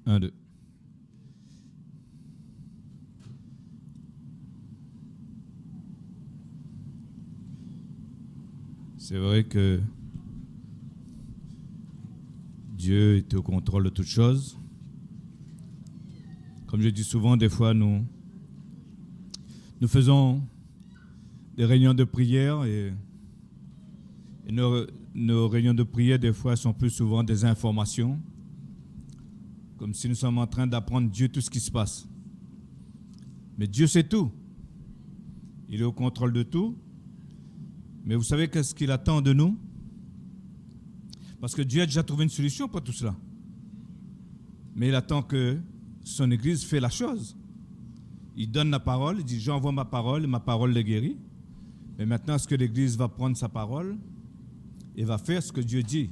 Un, deux. C'est vrai que Dieu est au contrôle de toutes choses. Comme je dis souvent, des fois, nous faisons des réunions de prière et nos réunions de prière, des fois, sont plus souvent des informations, comme si nous sommes en train d'apprendre Dieu tout ce qui se passe. Mais Dieu sait tout. Il est au contrôle de tout. Mais vous savez qu'est-ce qu'il attend de nous? Parce que Dieu a déjà trouvé une solution pour tout cela. Mais il attend que son Église fait la chose. Il donne la parole, il dit « J'envoie ma parole et ma parole les guérit ». Mais maintenant, est-ce que l'Église va prendre sa parole et va faire ce que Dieu dit?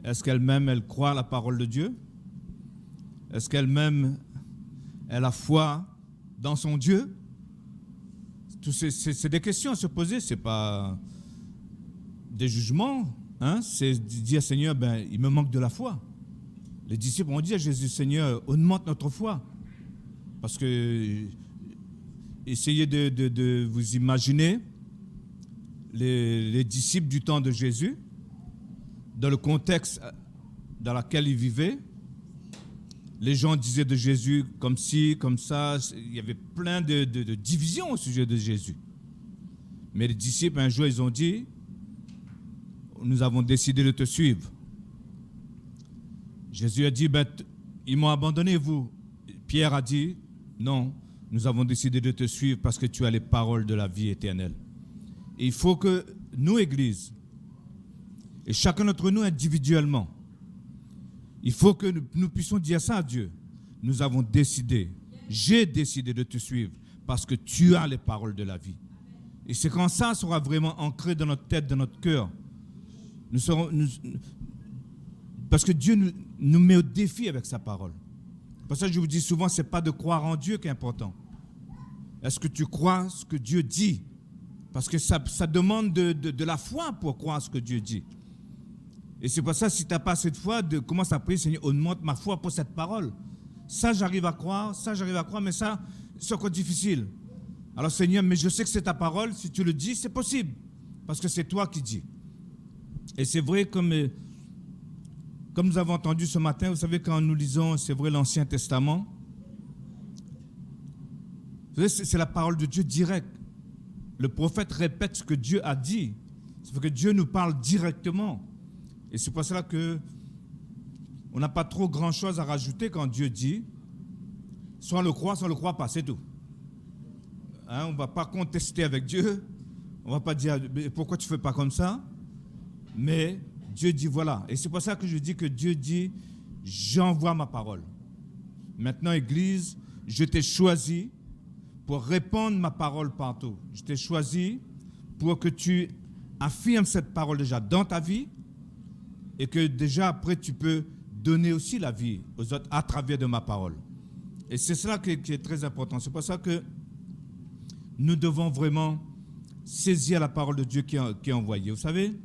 Est-ce qu'elle-même, elle croit à la parole de Dieu? Est-ce qu'elle-même, elle a foi dans son Dieu? C'est des questions à se poser, ce n'est pas des jugements. Hein? C'est dire, Seigneur, il me manque de la foi. Les disciples ont dit à Jésus, Seigneur, augmente notre foi. Parce que, essayez de vous imaginer les disciples du temps de Jésus, dans le contexte dans lequel ils vivaient. Les gens disaient de Jésus comme ci, comme ça. Il y avait plein de divisions au sujet de Jésus. Mais les disciples, un jour, ils ont dit, nous avons décidé de te suivre. Jésus a dit, ils m'ont abandonné, vous. Pierre a dit, non, nous avons décidé de te suivre parce que tu as les paroles de la vie éternelle. Et il faut que nous, Église, et chacun d'entre nous individuellement, il faut que nous puissions dire ça à Dieu. Nous avons décidé, j'ai décidé de te suivre parce que tu as les paroles de la vie. Et c'est quand ça sera vraiment ancré dans notre tête, dans notre cœur. Parce que Dieu nous met au défi avec sa parole. Pour ça, je vous dis souvent, ce n'est pas de croire en Dieu qui est important. Est-ce que tu crois ce que Dieu dit? Parce que ça demande de la foi pour croire ce que Dieu dit. Et c'est pour ça, si tu n'as pas cette foi, commence à prier, Seigneur, augmente ma foi pour cette parole. Ça, j'arrive à croire, mais ça, c'est encore difficile. Alors, Seigneur, mais je sais que c'est ta parole, si tu le dis, c'est possible. Parce que c'est toi qui dis. Et c'est vrai, comme nous avons entendu ce matin, vous savez, quand nous lisons, c'est vrai, l'Ancien Testament, vous savez, c'est la parole de Dieu directe. Le prophète répète ce que Dieu a dit. Ça fait que Dieu nous parle directement. Et c'est pour cela qu'on n'a pas trop grand-chose à rajouter quand Dieu dit, soit on le croit pas, c'est tout. Hein, on ne va pas contester avec Dieu, on ne va pas dire pourquoi tu ne fais pas comme ça, mais Dieu dit voilà. Et c'est pour ça que je dis que Dieu dit, j'envoie ma parole. Maintenant, Église, je t'ai choisi pour répandre ma parole partout. Je t'ai choisi pour que tu affirmes cette parole déjà dans ta vie, et que déjà après tu peux donner aussi la vie aux autres à travers de ma parole. Et c'est cela qui est très important. C'est pour ça que nous devons vraiment saisir la parole de Dieu qui est envoyée. Vous savez,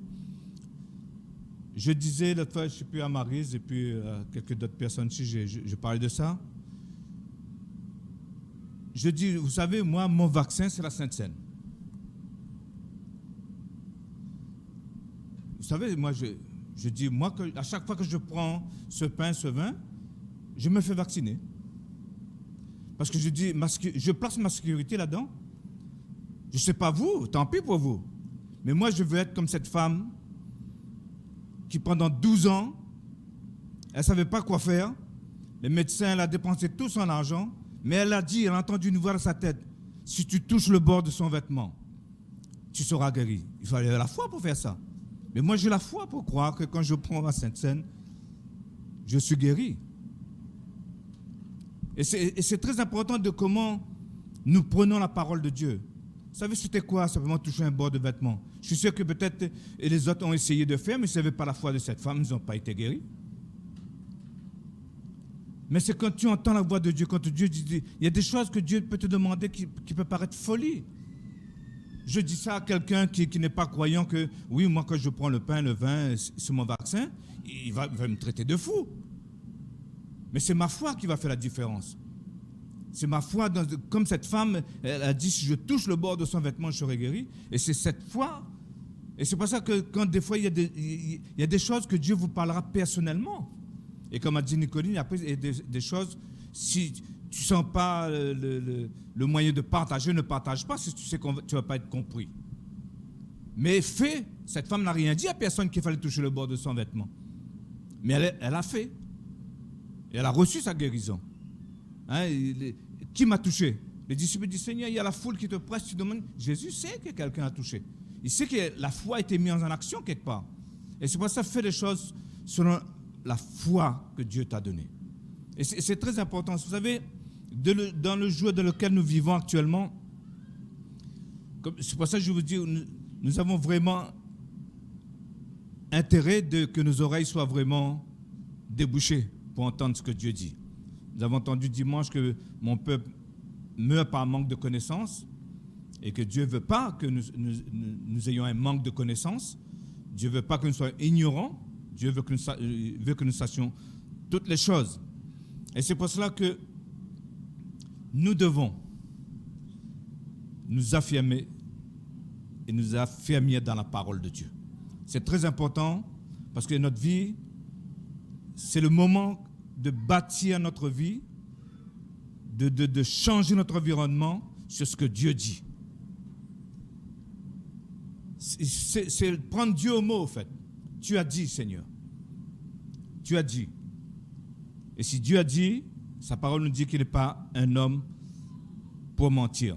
je disais l'autre fois, je ne sais plus, à Maryse et puis quelques d'autres personnes ici, je parlais de ça. Je dis, vous savez, moi, mon vaccin, c'est la Sainte Seine. Vous savez, moi, je dis, moi, à chaque fois que je prends ce pain, ce vin, je me fais vacciner. Parce que je dis, je place ma sécurité là-dedans. Je ne sais pas vous, tant pis pour vous. Mais moi, je veux être comme cette femme qui, pendant 12 ans, elle ne savait pas quoi faire. Les médecins, elle a dépensé tout son argent. Mais elle a dit, elle a entendu une voix dans sa tête, si tu touches le bord de son vêtement, tu seras guéri. Il fallait la foi pour faire ça. Mais moi, j'ai la foi pour croire que quand je prends ma Sainte Seine, je suis guéri. Et c'est très important de comment nous prenons la parole de Dieu. Vous savez, c'était quoi, simplement toucher un bord de vêtement? Je suis sûr que peut-être les autres ont essayé de faire, mais ce n'avait pas la foi de cette femme, ils n'ont pas été guéris. Mais c'est quand tu entends la voix de Dieu, quand Dieu dit, il y a des choses que Dieu peut te demander qui peuvent paraître folie. Je dis ça à quelqu'un qui n'est pas croyant que, oui, moi quand je prends le pain, le vin, c'est mon vaccin, il va me traiter de fou. Mais c'est ma foi qui va faire la différence. C'est ma foi, comme cette femme, elle a dit, si je touche le bord de son vêtement, je serai guéri. Et c'est cette foi. Et c'est pour ça que quand des fois, il y a des choses que Dieu vous parlera personnellement. Et comme a dit Nicoline, après, il y a des choses, si tu ne sens pas le moyen de partager, ne partage pas, si tu sais que tu ne vas pas être compris. Mais fais. Cette femme n'a rien dit à personne qu'il fallait toucher le bord de son vêtement. Mais elle a fait. Et elle a reçu sa guérison. Hein, qui m'a touché? Les disciples disent, Seigneur, il y a la foule qui te presse, tu demandes. Jésus sait que quelqu'un a touché. Il sait que la foi a été mise en action quelque part. Et c'est pour ça qu'il fait les choses selon la foi que Dieu t'a donnée. Et c'est très important. Vous savez, dans le jour dans lequel nous vivons actuellement, c'est pour ça que je vous dis, nous avons vraiment intérêt que nos oreilles soient vraiment débouchées pour entendre ce que Dieu dit. Nous avons entendu dimanche que mon peuple meurt par manque de connaissances et que Dieu ne veut pas que nous ayons un manque de connaissances. Dieu ne veut pas que nous soyons ignorants. Dieu veut que nous sachions toutes les choses. Et c'est pour cela que nous devons nous affirmer et nous affermir dans la parole de Dieu. C'est très important parce que notre vie, c'est le moment de bâtir notre vie, de changer notre environnement sur ce que Dieu dit. C'est prendre Dieu au mot, en fait. Tu as dit, Seigneur. Tu as dit. Et si Dieu a dit, sa parole nous dit qu'il n'est pas un homme pour mentir.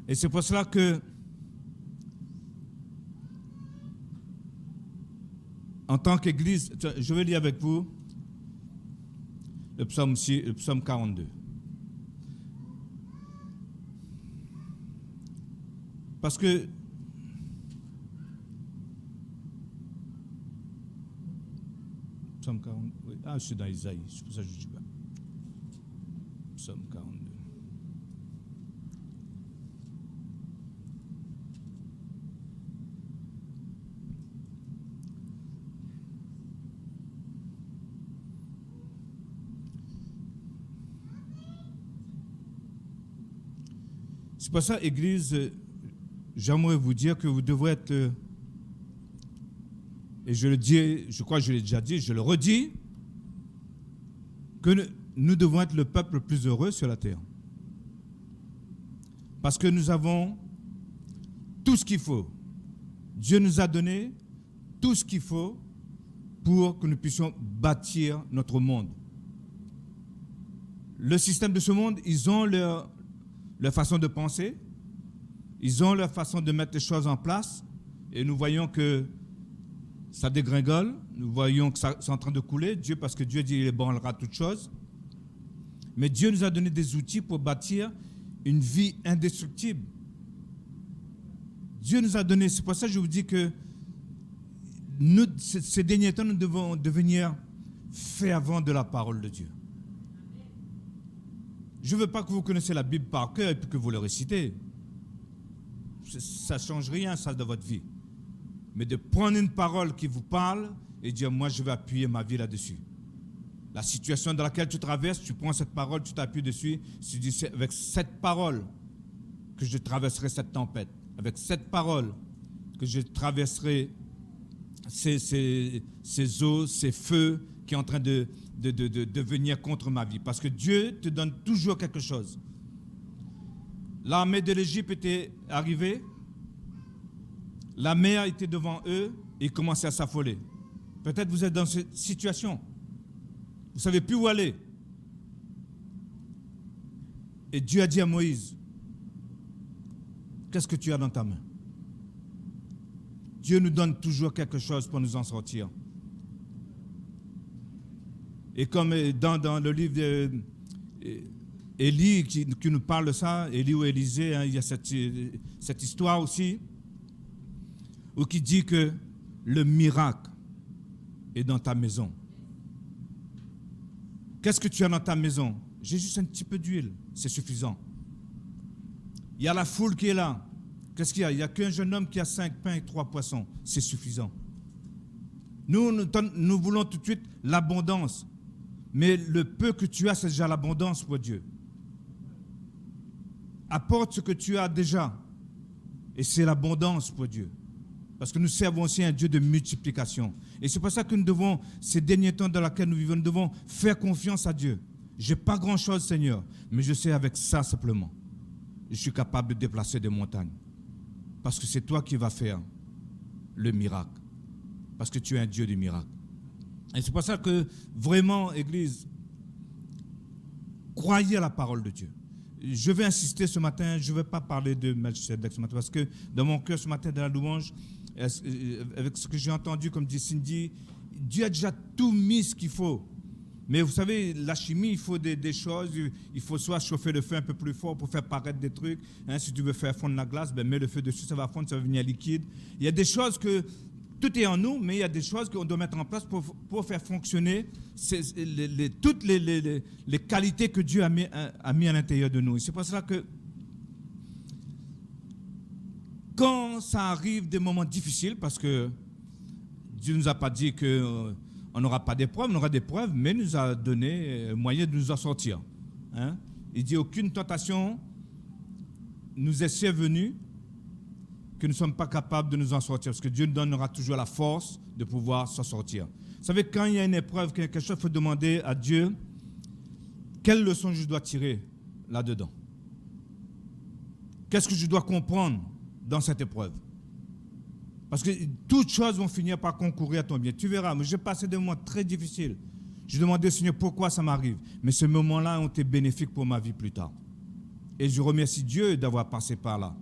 Et c'est pour cela que, en tant qu'Église, je vais lire avec vous le psaume 42. Parce que psaume 42, oui. Je suis dans Isaïe, c'est pour ça que je dis pas. Psaume 42. C'est pour ça, Église, j'aimerais vous dire que vous devrez être, et je le dis, je crois que je l'ai déjà dit, je le redis, que nous devons être le peuple le plus heureux sur la terre. Parce que nous avons tout ce qu'il faut. Dieu nous a donné tout ce qu'il faut pour que nous puissions bâtir notre monde. Le système de ce monde, ils ont leur façon de penser, ils ont leur façon de mettre les choses en place, et nous voyons que ça dégringole, nous voyons que c'est en train de couler, parce que Dieu dit qu'il ébranlera toutes choses. Mais Dieu nous a donné des outils pour bâtir une vie indestructible. Dieu nous a donné, c'est pour ça que je vous dis que nous, ces derniers temps, nous devons devenir fervents de la parole de Dieu. Je ne veux pas que vous connaissiez la Bible par cœur et puis que vous le récitez. Ça ne change rien, ça, de votre vie. Mais de prendre une parole qui vous parle et dire, moi, je vais appuyer ma vie là-dessus. La situation dans laquelle tu traverses, tu prends cette parole, tu t'appuies dessus, tu dis, c'est avec cette parole que je traverserai cette tempête. Avec cette parole que je traverserai ces eaux, ces feux qui sont en train de venir contre ma vie. Parce que Dieu te donne toujours quelque chose. L'armée de l'Égypte était arrivée, la mer était devant eux et ils commençaient à s'affoler. Peut-être vous êtes dans cette situation. Vous ne savez plus où aller. Et Dieu a dit à Moïse, qu'est-ce que tu as dans ta main? Dieu nous donne toujours quelque chose pour nous en sortir. Et comme dans le livre d'Élie qui nous parle de ça, Élie ou Élisée, il y a cette histoire aussi, où qui dit que le miracle est dans ta maison. Qu'est-ce que tu as dans ta maison? J'ai juste un petit peu d'huile, c'est suffisant. Il y a la foule qui est là. Qu'est-ce qu'il y a? Il n'y a qu'un jeune homme qui a 5 pains et 3 poissons, c'est suffisant. Nous voulons tout de suite l'abondance. Mais le peu que tu as, c'est déjà l'abondance pour Dieu. Apporte ce que tu as déjà. Et c'est l'abondance pour Dieu. Parce que nous servons aussi un Dieu de multiplication. Et c'est pour ça que nous devons, ces derniers temps dans lesquels nous vivons, nous devons faire confiance à Dieu. Je n'ai pas grand-chose, Seigneur, mais je sais avec ça simplement, je suis capable de déplacer des montagnes. Parce que c'est toi qui vas faire le miracle. Parce que tu es un Dieu du miracle. Et c'est pour ça que vraiment, Église, croyez à la parole de Dieu. Je vais insister ce matin, je ne vais pas parler de Melchizedek ce matin, parce que dans mon cœur ce matin, dans la louange, avec ce que j'ai entendu, comme dit Cindy, Dieu a déjà tout mis ce qu'il faut. Mais vous savez, la chimie, il faut des choses, il faut soit chauffer le feu un peu plus fort pour faire paraître des trucs. Hein, si tu veux faire fondre la glace, ben mets le feu dessus, ça va fondre, ça va devenir liquide. Il y a des choses que, tout est en nous, mais il y a des choses qu'on doit mettre en place pour faire fonctionner toutes les qualités que Dieu a mis à l'intérieur de nous. Et c'est pour cela que quand ça arrive des moments difficiles, parce que Dieu ne nous a pas dit qu'on n'aura pas d'épreuves, on aura des preuves, mais il nous a donné moyen de nous en sortir. Hein? Il dit aucune tentation nous est survenue que nous ne sommes pas capables de nous en sortir, parce que Dieu nous donnera toujours la force de pouvoir s'en sortir. Vous savez, quand il y a une épreuve, quelque chose, il faut demander à Dieu quelle leçon je dois tirer là-dedans. Qu'est-ce que je dois comprendre dans cette épreuve? Parce que toutes choses vont finir par concourir à ton bien. Tu verras, j'ai passé des moments très difficiles. Je demandais au Seigneur pourquoi ça m'arrive. Mais ces moments-là ont été bénéfiques pour ma vie plus tard. Et je remercie Dieu d'avoir passé par là.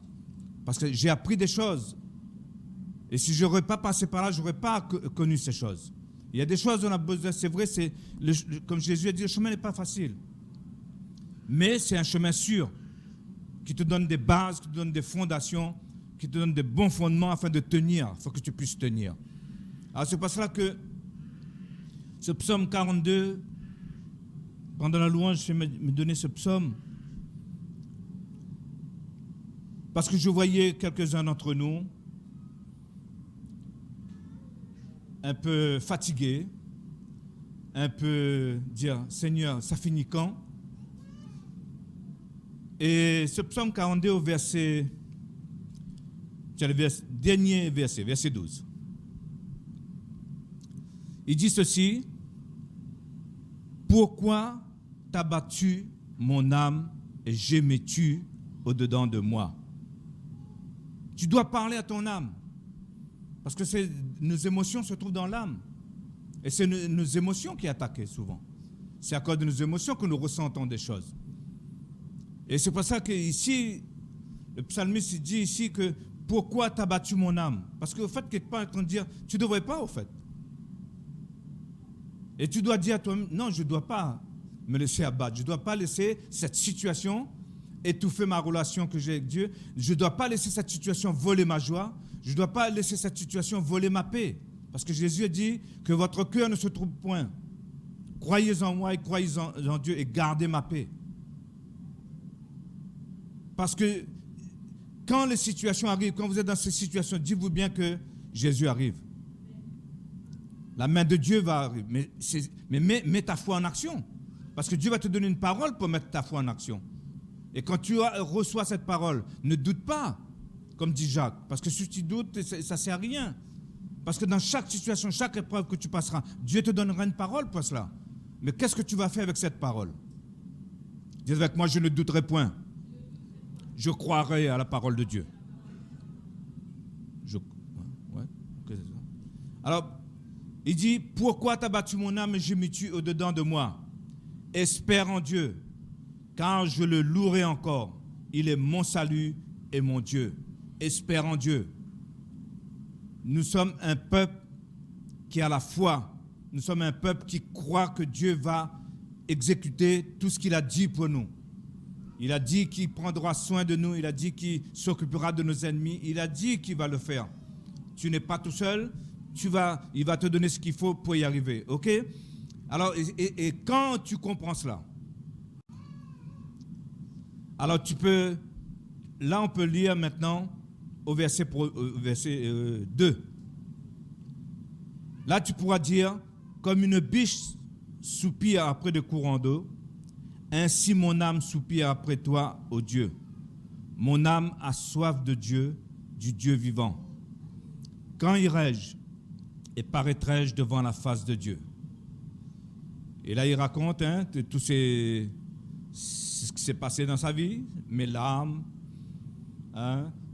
Parce que j'ai appris des choses. Et si je n'aurais pas passé par là, je n'aurais pas connu ces choses. Il y a des choses dont on a besoin. C'est vrai, comme Jésus a dit, le chemin n'est pas facile. Mais c'est un chemin sûr qui te donne des bases, qui te donne des fondations, qui te donne des bons fondements afin de tenir. Il faut que tu puisses tenir. Alors c'est pour cela que ce psaume 42, pendant la louange, je vais me donner ce psaume. Parce que je voyais quelques-uns d'entre nous un peu fatigués, un peu dire « Seigneur, ça finit quand ?» Et ce psaume 42 au verset, c'est le dernier verset, verset 12. Il dit ceci: « Pourquoi t'as battu mon âme et gémais-tu au-dedans de moi ?» Tu dois parler à ton âme. Parce que nos émotions se trouvent dans l'âme. Et c'est nos émotions qui attaquent souvent. C'est à cause de nos émotions que nous ressentons des choses. Et c'est pour ça qu'ici, le psalmiste dit ici que pourquoi tu as battu mon âme? Parce qu'au fait, quelque part, on dit, tu ne devrais pas, au fait. Et tu dois dire à toi-même, non, je ne dois pas me laisser abattre. Je ne dois pas laisser cette situation étouffer ma relation que j'ai avec Dieu. Je ne dois pas laisser cette situation voler ma joie. Je ne dois pas laisser cette situation voler ma paix. Parce que Jésus a dit que votre cœur ne se trouble point. Croyez en moi et croyez en Dieu et gardez ma paix. Parce que quand les situations arrivent, quand vous êtes dans ces situations, dites-vous bien que Jésus arrive. La main de Dieu va arriver. Mais mets ta foi en action. Parce que Dieu va te donner une parole pour mettre ta foi en action. Et quand tu reçois cette parole, ne doute pas, comme dit Jacques. Parce que si tu doutes, ça ne sert à rien. Parce que dans chaque situation, chaque épreuve que tu passeras, Dieu te donnera une parole pour cela. Mais qu'est-ce que tu vas faire avec cette parole? Dis avec moi, je ne douterai point. Je croirai à la parole de Dieu. Alors, il dit, pourquoi t'as battu mon âme et gémis-tu au-dedans de moi? Espère en Dieu, car je le louerai encore. Il est mon salut et mon Dieu. Espère en Dieu. Nous sommes un peuple qui a la foi. Nous sommes un peuple qui croit que Dieu va exécuter tout ce qu'il a dit pour nous. Il a dit qu'il prendra soin de nous. Il a dit qu'il s'occupera de nos ennemis. Il a dit qu'il va le faire. Tu n'es pas tout seul. Il va te donner ce qu'il faut pour y arriver. OK? Alors, et quand tu comprends cela, alors là on peut lire maintenant au verset 2. Là tu pourras dire, comme une biche soupire après de courants d'eau, ainsi mon âme soupire après toi, ô Dieu. Mon âme a soif de Dieu, du Dieu vivant. Quand irai-je et paraîtrai-je devant la face de Dieu? Et là, il raconte tout ce qui s'est passé dans sa vie, mes larmes,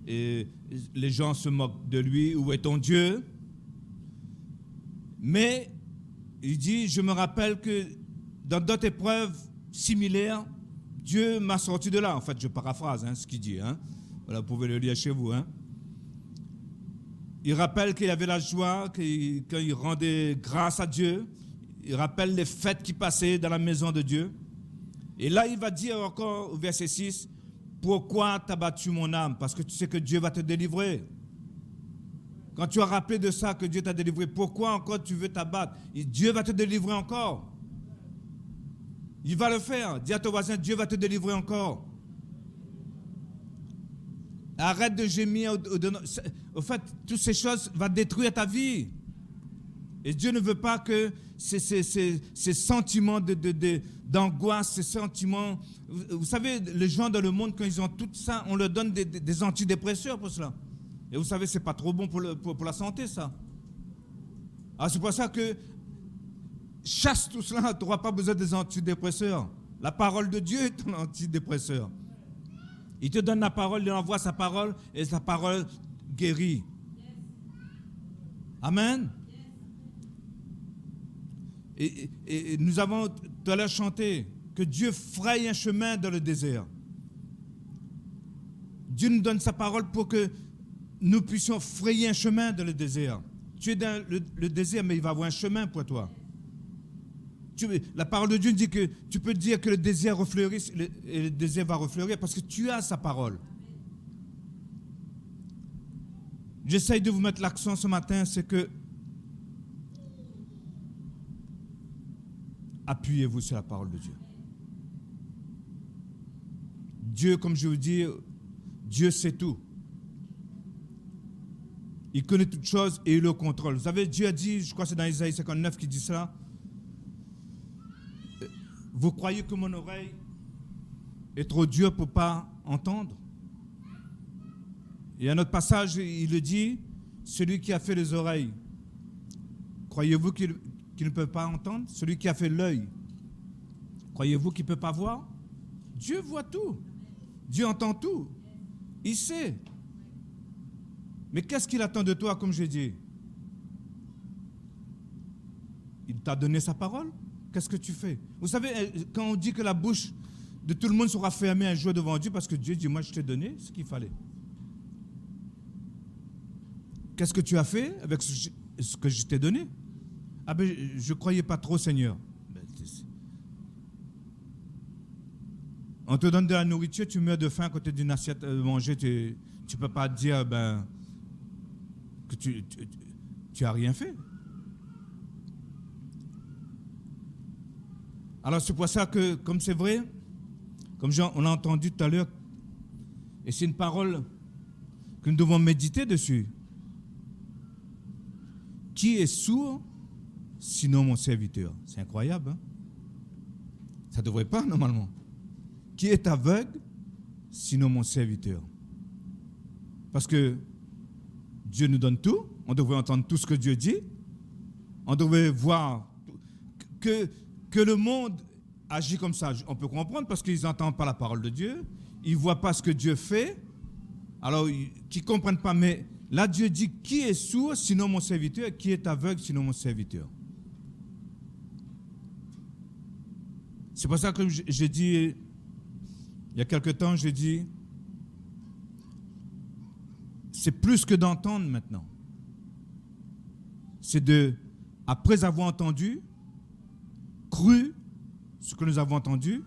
et les gens se moquent de lui. Où est ton Dieu? Mais il dit, je me rappelle que dans d'autres épreuves similaires, Dieu m'a sorti de là. En fait, je paraphrase ce qu'il dit. Voilà, vous pouvez le lire chez vous. Il rappelle qu'il y avait la joie, quand il rendait grâce à Dieu. Il rappelle les fêtes qui passaient dans la maison de Dieu. Et là, il va dire encore au verset 6, « Pourquoi t'as battu mon âme? Parce que tu sais que Dieu va te délivrer. » Quand tu as rappelé de ça, que Dieu t'a délivré, pourquoi encore tu veux t'abattre? Dieu va te délivrer encore. Il va le faire. Dis à ton voisin, Dieu va te délivrer encore. Arrête de gémir. Au fait, toutes ces choses vont détruire ta vie. Et Dieu ne veut pas que ces sentiments d'angoisse, ces sentiments... Vous savez, les gens dans le monde, quand ils ont tout ça, on leur donne des antidépresseurs pour cela. Et vous savez, ce n'est pas trop bon pour la santé, ça. Alors c'est pour ça que chasse tout cela, tu n'auras pas besoin des antidépresseurs. La parole de Dieu est un antidépresseur. Il te donne la parole, il envoie sa parole, et sa parole guérit. Amen. Et nous avons tout à l'heure chanté que Dieu fraye un chemin dans le désert. Dieu nous donne sa parole pour que nous puissions frayer un chemin dans le désert. Tu es dans le désert, mais il va y avoir un chemin pour toi. La parole de Dieu dit que tu peux dire que le désert refleurisse, et le désert va refleurir parce que tu as sa parole. J'essaye de vous mettre l'accent ce matin, c'est que appuyez-vous sur la parole de Dieu. Dieu, comme je vous dis, Dieu sait tout. Il connaît toutes choses et il le contrôle. Vous savez, Dieu a dit, je crois que c'est dans Isaïe 59 qui dit cela, vous croyez que mon oreille est trop dure pour ne pas entendre? Et à notre passage, il le dit, celui qui a fait les oreilles, croyez-vous qu'il ne peut pas entendre? Celui qui a fait l'œil, croyez-vous qu'il ne peut pas voir? Dieu voit tout. Dieu entend tout. Il sait. Mais qu'est-ce qu'il attend de toi, comme j'ai dit? Il t'a donné sa parole. Qu'est-ce que tu fais? Vous savez, quand on dit que la bouche de tout le monde sera fermée un jour devant Dieu, parce que Dieu dit, moi je t'ai donné ce qu'il fallait. Qu'est-ce que tu as fait avec ce que je t'ai donné? Ah ben, je ne croyais pas trop, Seigneur. On te donne de la nourriture, tu meurs de faim à côté d'une assiette de manger, tu ne peux pas dire que tu n'as rien fait. Alors c'est pour ça que, comme c'est vrai, comme on a entendu tout à l'heure, et c'est une parole que nous devons méditer dessus. Qui est sourd, sinon mon serviteur? C'est incroyable, Ça ne devrait pas, normalement. Qui est aveugle, sinon mon serviteur? Parce que Dieu nous donne tout, on devrait entendre tout ce que Dieu dit, on devrait voir que le monde agit comme ça. On peut comprendre parce qu'ils n'entendent pas la parole de Dieu, ils ne voient pas ce que Dieu fait, alors qui ne comprennent pas. Mais là, Dieu dit, qui est sourd, sinon mon serviteur? Qui est aveugle, sinon mon serviteur? C'est pour ça que j'ai dit, il y a quelque temps, j'ai dit, c'est plus que d'entendre maintenant. C'est après avoir entendu, cru ce que nous avons entendu,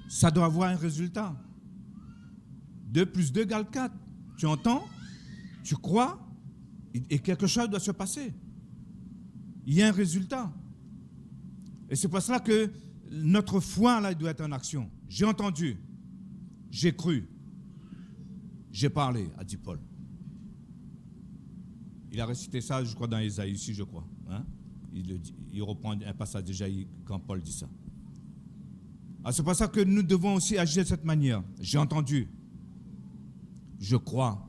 ça doit avoir un résultat. 2 plus 2 égale 4. Tu entends, tu crois, et quelque chose doit se passer. Il y a un résultat. Et c'est pour cela que notre foi, là, doit être en action. J'ai entendu, j'ai cru, j'ai parlé, a dit Paul. Il a récité ça, je crois, dans Isaïe ici, je crois. il reprend un passage déjà quand Paul dit ça. Alors c'est pour ça que nous devons aussi agir de cette manière. J'ai entendu, je crois,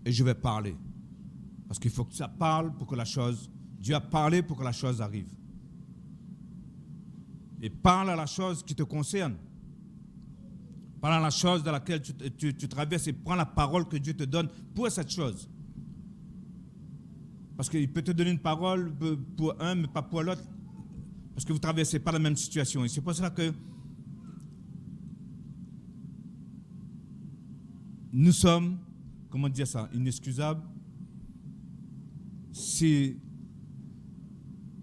et je vais parler. Parce qu'il faut que ça parle pour que la chose, Dieu a parlé pour que la chose arrive. Et parle à la chose qui te concerne. Parle à la chose dans laquelle tu traverses et prends la parole que Dieu te donne pour cette chose. Parce qu'il peut te donner une parole pour un, mais pas pour l'autre. Parce que vous ne traversez pas la même situation. Et c'est pour cela que nous sommes, comment dire ça, inexcusables si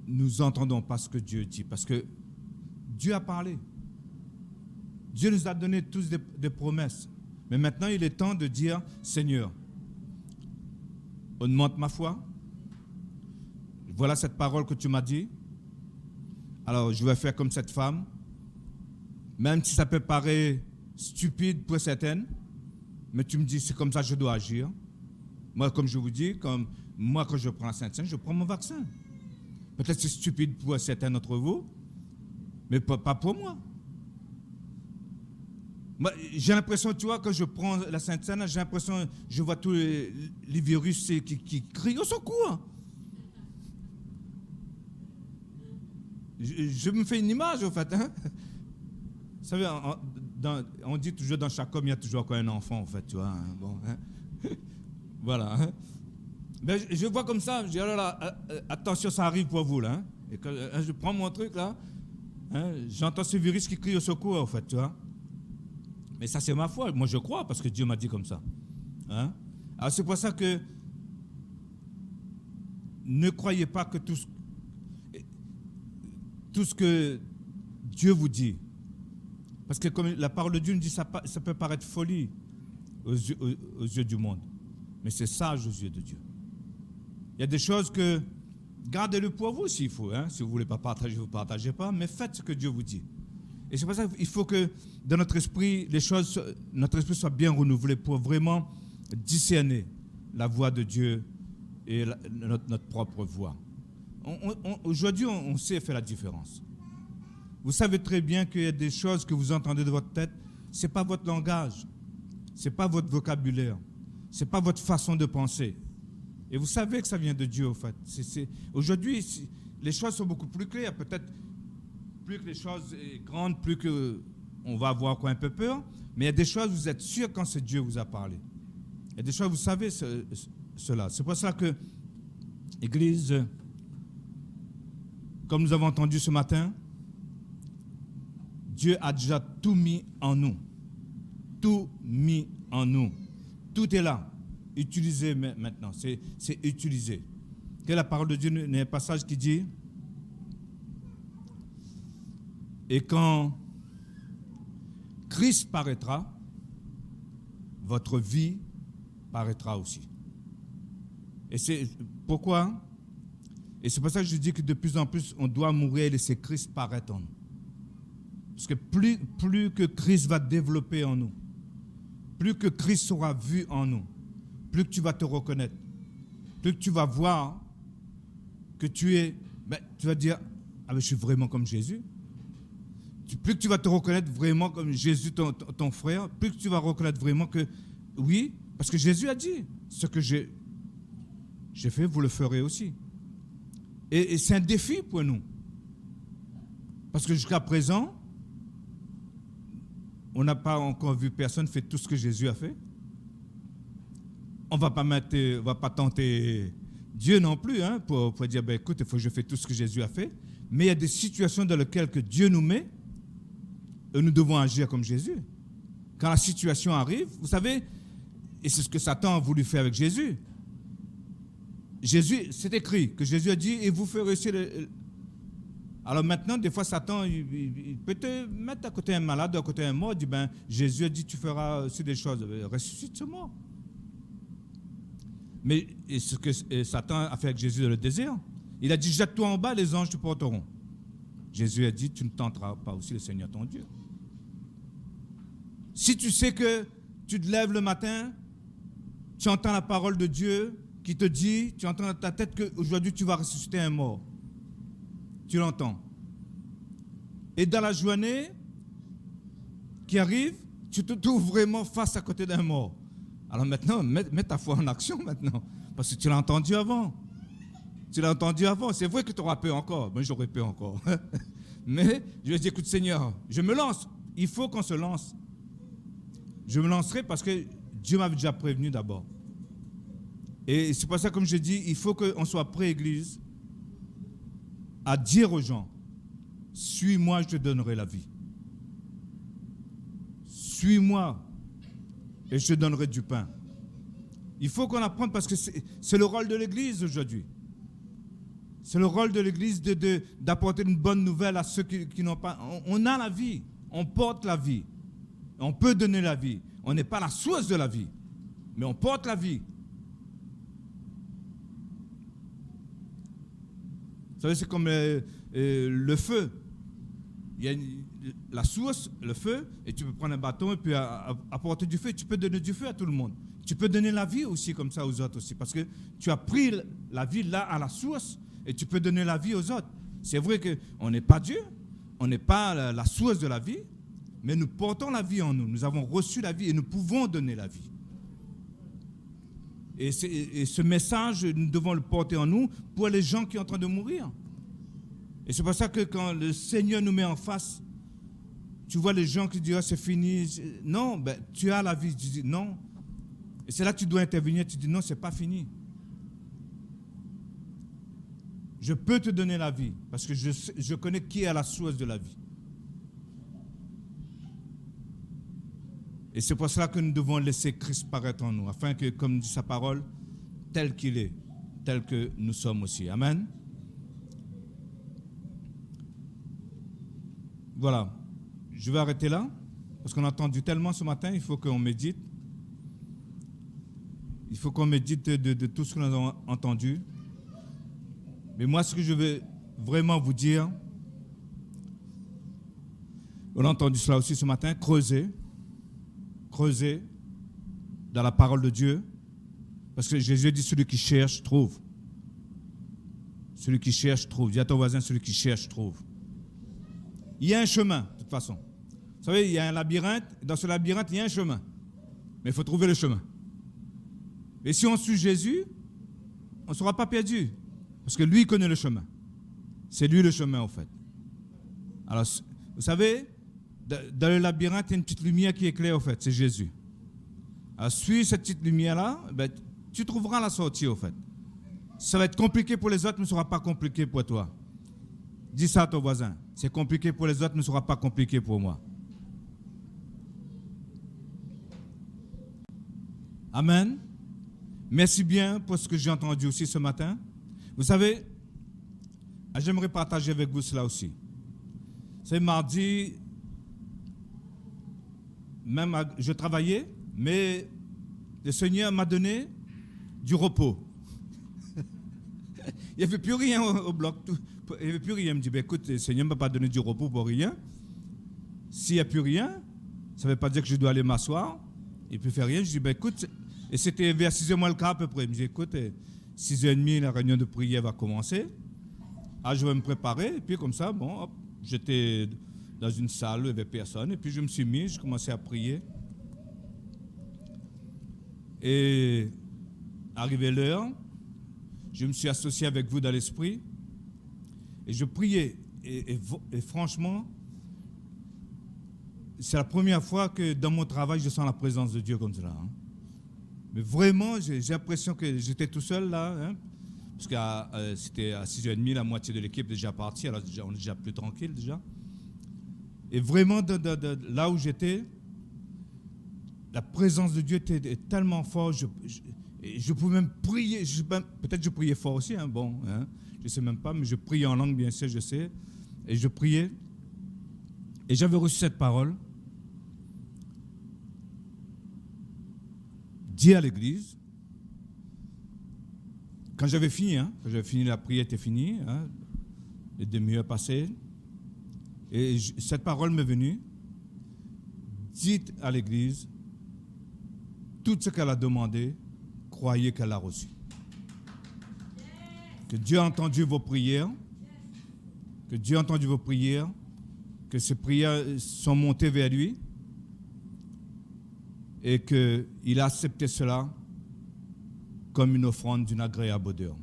nous n'entendons pas ce que Dieu dit. Parce que Dieu a parlé. Dieu nous a donné tous des promesses. Mais maintenant, il est temps de dire, Seigneur, augmente ma foi. Voilà cette parole que tu m'as dit. Alors, je vais faire comme cette femme. Même si ça peut paraître stupide pour certaines, mais tu me dis, c'est comme ça que je dois agir. Moi, comme je vous dis, moi, quand je prends la Sainte Seine, je prends mon vaccin. Peut-être c'est stupide pour certains d'entre vous, mais pas pour moi. Moi, j'ai l'impression, tu vois, quand je prends la Sainte Seine, j'ai l'impression, je vois tous les virus qui crient au secours. Je me fais une image, en fait. Hein? Vous savez, on dit toujours dans chaque homme, il y a toujours encore un enfant, en fait, tu vois. Hein? Bon, hein? Voilà. Hein? Mais je vois comme ça, je dis, alors là, attention, ça arrive pour vous, là. Hein? Et quand je prends mon truc, là, hein, j'entends ce virus qui crie au secours, en fait, tu vois. Mais ça, c'est ma foi. Moi, je crois, parce que Dieu m'a dit comme ça. Hein? Alors, c'est pour ça que ne croyez pas que tout ce que Dieu vous dit, parce que comme la parole de Dieu nous dit, ça peut paraître folie aux yeux du monde, mais c'est sage aux yeux de Dieu. Il y a des choses que, gardez-le pour vous s'il faut, hein? Si vous ne voulez pas partager, vous ne partagez pas, mais faites ce que Dieu vous dit. Et c'est pour ça qu'il faut que dans notre esprit, notre esprit soit bien renouvelé pour vraiment discerner la voix de Dieu et notre propre voix. Aujourd'hui, on sait faire la différence. Vous savez très bien qu'il y a des choses que vous entendez de votre tête, ce n'est pas votre langage, ce n'est pas votre vocabulaire, ce n'est pas votre façon de penser. Et vous savez que ça vient de Dieu, en fait. Aujourd'hui, les choses sont beaucoup plus claires. Peut-être plus que les choses sont grandes, plus qu'on va avoir encore un peu peur. Mais il y a des choses, vous êtes sûr quand c'est Dieu qui vous a parlé. Il y a des choses, vous savez cela. C'est pour ça que l'Église, comme nous avons entendu ce matin, Dieu a déjà tout mis en nous. Tout mis en nous. Tout est là. Utilisé maintenant. C'est utilisé. Que la parole de Dieu, il y a un passage qui dit, et quand Christ paraîtra, votre vie paraîtra aussi. Et c'est pourquoi? Et c'est pour ça que je dis que de plus en plus, on doit mourir et laisser Christ paraître en nous. Parce que plus que Christ va développer en nous, plus que Christ sera vu en nous, plus que tu vas te reconnaître, plus que tu vas voir que tu vas dire, ah mais je suis vraiment comme Jésus. Plus que tu vas te reconnaître vraiment comme Jésus, ton frère, plus que tu vas reconnaître vraiment que, oui, parce que Jésus a dit, ce que j'ai fait, vous le ferez aussi. Et c'est un défi pour nous. Parce que jusqu'à présent, on n'a pas encore vu personne faire tout ce que Jésus a fait. On ne va pas tenter Dieu non plus, hein, pour dire, écoute, il faut que je fasse tout ce que Jésus a fait. Mais il y a des situations dans lesquelles que Dieu nous met et nous devons agir comme Jésus. Quand la situation arrive, vous savez, et c'est ce que Satan a voulu faire avec Jésus. Jésus, c'est écrit que Jésus a dit, et vous ferez aussi Alors maintenant, des fois, Satan, il peut te mettre à côté un malade, à côté un mort, il dit, Jésus a dit, tu feras aussi des choses, ressuscite ce mort. Mais ce que Satan a fait avec Jésus dans le désert, il a dit, jette-toi en bas, les anges te porteront. Jésus a dit, tu ne tenteras pas aussi le Seigneur ton Dieu. Si tu sais que tu te lèves le matin, tu entends la parole de Dieu qui te dit, tu entends dans ta tête qu'aujourd'hui tu vas ressusciter un mort. tu l'entends. Et dans la journée qui arrive, tu te trouves vraiment face à côté d'un mort. Alors maintenant, mets ta foi en action maintenant, parce que tu l'as entendu avant. Tu l'as entendu avant. C'est vrai que tu auras peur encore. Moi, j'aurais peur encore. Mais je vais dire, écoute Seigneur, je me lance. Il faut qu'on se lance. Je me lancerai parce que Dieu m'avait déjà prévenu d'abord. Et c'est pour ça, comme je dis, il faut qu'on soit prêt, Église, à dire aux gens, suis-moi, je te donnerai la vie. Suis-moi et je te donnerai du pain. Il faut qu'on apprenne parce que c'est le rôle de l'Église aujourd'hui. C'est le rôle de l'Église d'apporter une bonne nouvelle à ceux qui n'ont pas. On a la vie, on porte la vie. On peut donner la vie. On n'est pas la source de la vie, mais on porte la vie. Vous savez, c'est comme le feu. Il y a la source, le feu, et tu peux prendre un bâton et puis apporter du feu. Tu peux donner du feu à tout le monde. Tu peux donner la vie aussi comme ça aux autres aussi, parce que tu as pris la vie là à la source et tu peux donner la vie aux autres. C'est vrai qu'on n'est pas Dieu, on n'est pas la source de la vie, mais nous portons la vie en nous. Nous avons reçu la vie et nous pouvons donner la vie. Et ce message, nous devons le porter en nous pour les gens qui sont en train de mourir. Et c'est pour ça que quand le Seigneur nous met en face, tu vois les gens qui disent ah, c'est fini. Non, ben, tu as la vie. Tu dis non. Et c'est là que tu dois intervenir. Tu dis non, c'est pas fini. Je peux te donner la vie parce que je connais qui est à la source de la vie. Et c'est pour cela que nous devons laisser Christ paraître en nous, afin que, comme dit sa parole, tel qu'il est, tel que nous sommes aussi. Amen. Voilà. Je vais arrêter là, parce qu'on a entendu tellement ce matin, il faut qu'on médite. Il faut qu'on médite de tout ce que nous avons entendu. Mais moi, ce que je veux vraiment vous dire, on a entendu cela aussi ce matin, creuser dans la parole de Dieu, parce que Jésus dit celui qui cherche trouve. Celui qui cherche trouve. Dis à ton voisin, celui qui cherche trouve. Il y a un chemin, de toute façon. Vous savez, il y a un labyrinthe, dans ce labyrinthe, il y a un chemin. Mais il faut trouver le chemin. Et si on suit Jésus, on ne sera pas perdu, parce que lui connaît le chemin. C'est lui le chemin, en fait. Alors, vous savez, dans le labyrinthe, il y a une petite lumière qui éclaire, en fait, c'est Jésus. Alors, suis cette petite lumière-là, ben, tu trouveras la sortie, en fait. Ça va être compliqué pour les autres, mais ce ne sera pas compliqué pour toi. Dis ça à ton voisin. C'est compliqué pour les autres, mais ce ne sera pas compliqué pour moi. Amen. Merci bien pour ce que j'ai entendu aussi ce matin. Vous savez, j'aimerais partager avec vous cela aussi. C'est mardi. Même je travaillais, mais le Seigneur m'a donné du repos. Il n'y avait plus rien au bloc. Il n'y avait plus rien. Il me dit, ben, écoute, le Seigneur ne m'a pas donné du repos pour rien. S'il n'y a plus rien, ça ne veut pas dire que je dois aller m'asseoir et puis faire rien. Je dis, ben, écoute, et c'était vers 6h moins le quart à peu près. Il me dit, écoute, 6h30, la réunion de prière va commencer. Ah, je vais me préparer. Et puis comme ça, bon, hop, j'étais dans une salle où il n'y avait personne. Et puis je me suis mis, je commençais à prier. Et arrivé l'heure, je me suis associé avec vous dans l'esprit. Et je priais. Et franchement, c'est la première fois que dans mon travail, je sens la présence de Dieu comme cela. Hein. Mais vraiment, j'ai l'impression que j'étais tout seul là. Hein, parce que c'était à 6h30, la moitié de l'équipe est déjà partie. Alors on est déjà plus tranquille déjà. Et vraiment, là où j'étais, la présence de Dieu était tellement forte. Je pouvais même prier. Peut-être je priais fort aussi. Hein, bon, hein, je ne sais même pas, mais je priais en langue, bien sûr, je sais. Et je priais. Et j'avais reçu cette parole. Dis à l'église. Quand j'avais fini, la prière était finie. Hein, les demi-heures passées. Et cette parole m'est venue. Dites à l'église, tout ce qu'elle a demandé, croyez qu'elle a reçu. Que Dieu a entendu vos prières, que Dieu a entendu vos prières, que ces prières sont montées vers lui et qu'il a accepté cela comme une offrande d'une agréable odeur.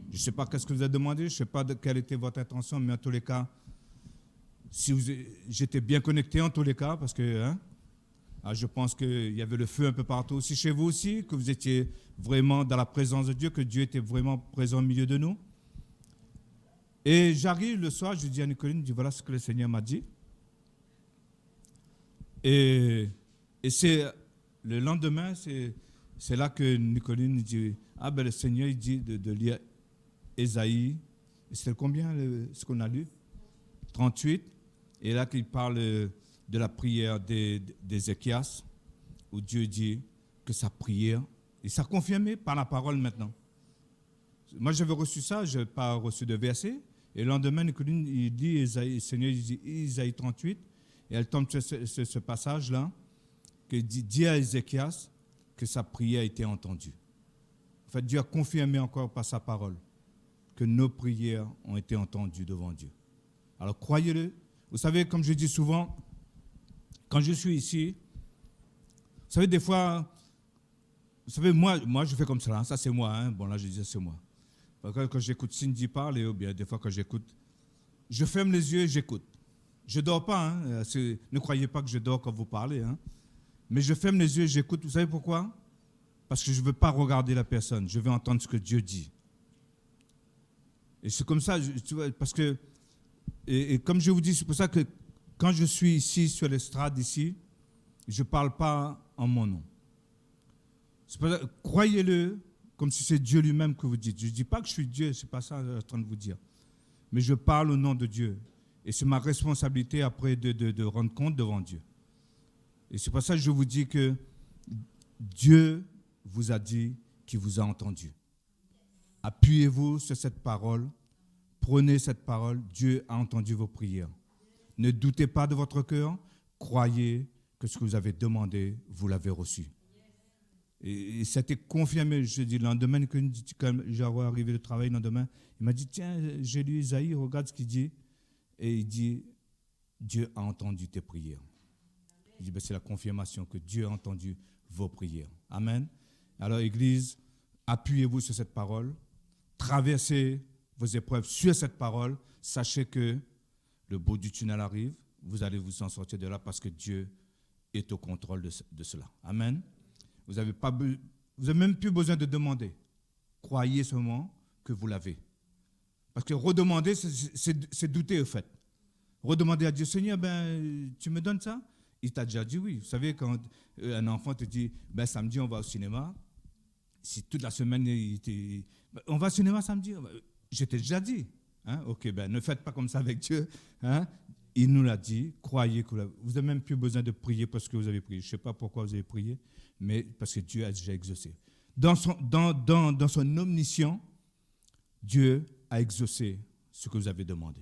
Je ne sais pas qu'est-ce que vous avez demandé, je ne sais pas quelle était votre intention, mais en tous les cas, si j'étais bien connecté en tous les cas, parce que je pense qu'il y avait le feu un peu partout aussi chez vous aussi, que vous étiez vraiment dans la présence de Dieu, que Dieu était vraiment présent au milieu de nous. Et j'arrive le soir, je dis à Nicoline, je dis voilà ce que le Seigneur m'a dit. Et c'est le lendemain, c'est là que Nicoline dit, le Seigneur il dit de lire Ésaïe, c'était combien ce qu'on a lu 38, et là qu'il parle de la prière d'Ézéchias, où Dieu dit que sa prière, et ça confirmé par la parole maintenant. Moi j'avais reçu ça, je n'ai pas reçu de verset, et le lendemain Nicoline il dit Ésaïe, le Seigneur il dit Ésaïe 38, et elle tombe sur ce passage-là, qui dit à Ézéchias que sa prière a été entendue. En fait, Dieu a confirmé encore par sa parole que nos prières ont été entendues devant Dieu. Alors croyez-le. Vous savez, comme je dis souvent, quand je suis ici, vous savez, des fois, vous savez, moi je fais comme ça, ça c'est moi, bon là je disais c'est moi. Quand j'écoute Cindy parler, ou bien des fois quand j'écoute, je ferme les yeux et j'écoute. Je ne dors pas, ne croyez pas que je dors quand vous parlez, mais je ferme les yeux et j'écoute. Vous savez pourquoi? Parce que je ne veux pas regarder la personne, je veux entendre ce que Dieu dit. Et c'est comme ça, tu vois, parce que, et comme je vous dis, c'est pour ça que quand je suis ici, sur l'estrade ici, je ne parle pas en mon nom. C'est pour ça, croyez-le comme si c'est Dieu lui-même que vous dites. Je ne dis pas que je suis Dieu, ce n'est pas ça que je suis en train de vous dire. Mais je parle au nom de Dieu. Et c'est ma responsabilité après de rendre compte devant Dieu. Et c'est pour ça que je vous dis que Dieu vous a dit qu'il vous a entendu. Appuyez-vous sur cette parole, prenez cette parole, Dieu a entendu vos prières. Ne doutez pas de votre cœur, croyez que ce que vous avez demandé, vous l'avez reçu. Et ça a été confirmé, je dis, le lendemain, quand j'avais arrivé de travail le lendemain, il m'a dit, tiens, j'ai lu Isaïe, regarde ce qu'il dit. Et il dit, Dieu a entendu tes prières. Il dit, c'est la confirmation que Dieu a entendu vos prières. Amen. Alors, Église, appuyez-vous sur cette parole. Traversez vos épreuves sur cette parole. Sachez que le bout du tunnel arrive. Vous allez vous en sortir de là parce que Dieu est au contrôle de cela. Amen. Vous n'avez même plus besoin de demander. Croyez seulement que vous l'avez. Parce que redemander, c'est douter au fait. Redemander à Dieu, Seigneur, tu me donnes ça? Il t'a déjà dit oui. Vous savez, quand un enfant te dit, samedi, on va au cinéma, si toute la semaine, on va au cinéma samedi, je t'ai déjà dit. Ok, ne faites pas comme ça avec Dieu. Il nous l'a dit, croyez que vous n'avez même plus besoin de prier parce que vous avez prié. Je ne sais pas pourquoi vous avez prié, mais parce que Dieu a déjà exaucé. Dans son omniscience, Dieu a exaucé ce que vous avez demandé.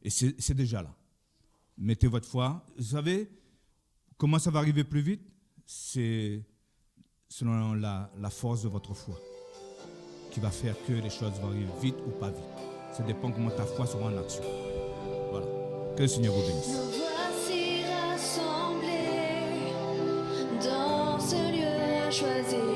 Et c'est déjà là. Mettez votre foi. Vous savez comment ça va arriver plus vite? C'est selon la force de votre foi qui va faire que les choses vont arriver vite ou pas vite. Ça dépend comment ta foi sera en action. Voilà. Que le Seigneur vous bénisse. Nous voici rassemblés dans ce lieu choisi.